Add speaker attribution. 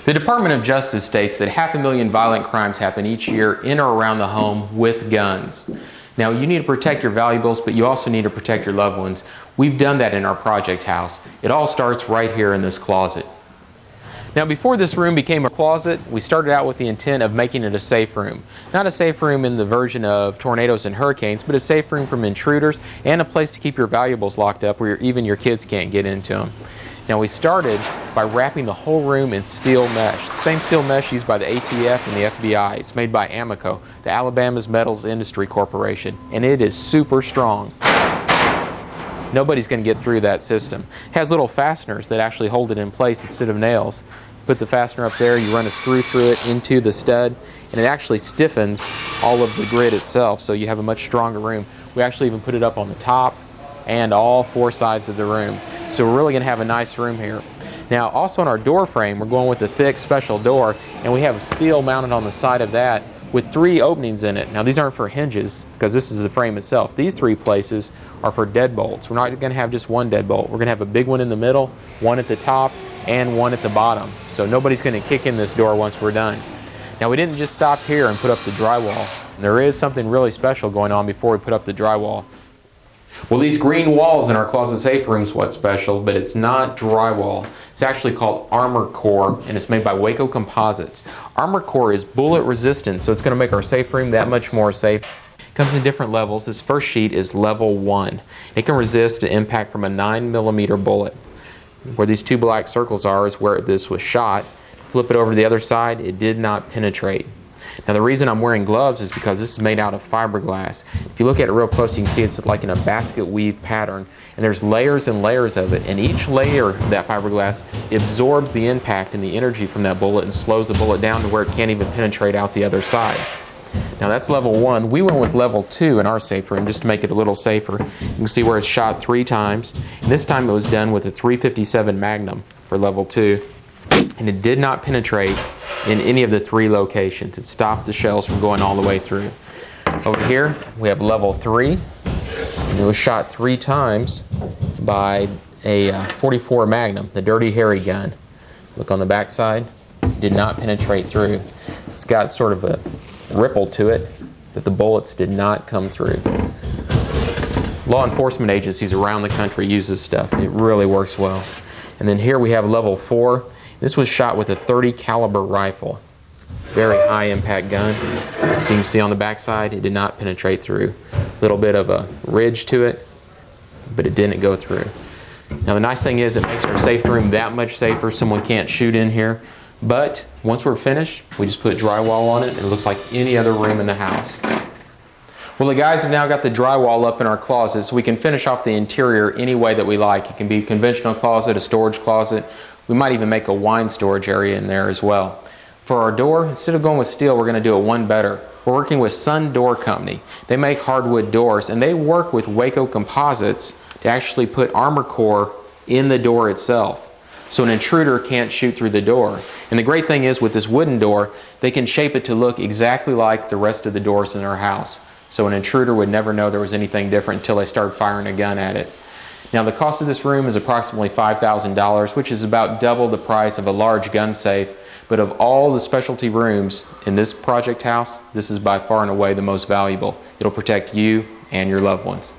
Speaker 1: The Department of Justice states that 500,000 violent crimes happen each year in or around the home with guns. Now, you need to protect your valuables, but you also need to protect your loved ones. We've done that in our project house. It all starts right here in this closet. Now, before this room became a closet, we started out with the intent of making it a safe room. Not a safe room in the version of tornadoes and hurricanes, but a safe room from intruders and a place to keep your valuables locked up where even your kids can't get into them. Now, we started by wrapping the whole room in steel mesh. The same steel mesh used by the ATF and the FBI. It's made by Amoco, the Alabama's Metals Industry Corporation, and it is super strong. Nobody's going to get through that system. It has little fasteners that actually hold it in place instead of nails. Put the fastener up there, you run a screw through it into the stud, and it actually stiffens all of the grid itself, so you have a much stronger room. We actually even put it up on the top and all four sides of the room. So we're really going to have a nice room here. Now, also on our door frame, we're going with a thick special door, and we have steel mounted on the side of that with 3 openings in it. Now, these aren't for hinges because this is the frame itself. These 3 places are for deadbolts. We're not going to have just one deadbolt. We're going to have a big one in the middle, one at the top, and one at the bottom. So nobody's going to kick in this door once we're done. Now, we didn't just stop here and put up the drywall. There is something really special going on before we put up the drywall. Well, these green walls in our closet safe room is what's special, but it's not drywall. It's actually called Armor Core, and it's made by Waco Composites. Armor Core is bullet resistant, so it's going to make our safe room that much more safe. It comes in different levels. This first sheet is level 1. It can resist the impact from a 9mm bullet. Where these 2 black circles are is where this was shot. Flip it over to the other side, it did not penetrate. Now, the reason I'm wearing gloves is because this is made out of fiberglass. If you look at it real close, you can see it's like in a basket weave pattern, and there's layers and layers of it, and each layer of that fiberglass absorbs the impact and the energy from that bullet and slows the bullet down to where it can't even penetrate out the other side. Now, that's level 1. We went with level 2 in our safe room just to make it a little safer. You can see where it's shot 3 times, and this time it was done with a .357 Magnum for level 2, and it did not penetrate in any of the 3 locations. It stopped the shells from going all the way through. Over here, we have level 3, and it was shot 3 times by a .44 Magnum, the Dirty Harry gun. Look on the back side, did not penetrate through. It's got sort of a ripple to it, but the bullets did not come through. Law enforcement agencies around the country use this stuff. It really works well. And then here we have level 4. This was shot with a .30 caliber rifle. Very high impact gun. As you can see on the back side, it did not penetrate through. A little bit of a ridge to it, but it didn't go through. Now, the nice thing is it makes our safe room that much safer. Someone can't shoot in here. But once we're finished, we just put drywall on it, and it looks like any other room in the house. Well, the guys have now got the drywall up in our closet, so we can finish off the interior any way that we like. It can be a conventional closet, a storage closet. We might even make a wine storage area in there as well. For our door, instead of going with steel, we're going to do it one better. We're working with Sun Door Company. They make hardwood doors, and they work with Waco Composites to actually put Armor Core in the door itself, so an intruder can't shoot through the door. And the great thing is with this wooden door, they can shape it to look exactly like the rest of the doors in our house. So an intruder would never know there was anything different until they started firing a gun at it. Now, the cost of this room is approximately $5,000, which is about double the price of a large gun safe. But of all the specialty rooms in this project house, this is by far and away the most valuable. It'll protect you and your loved ones.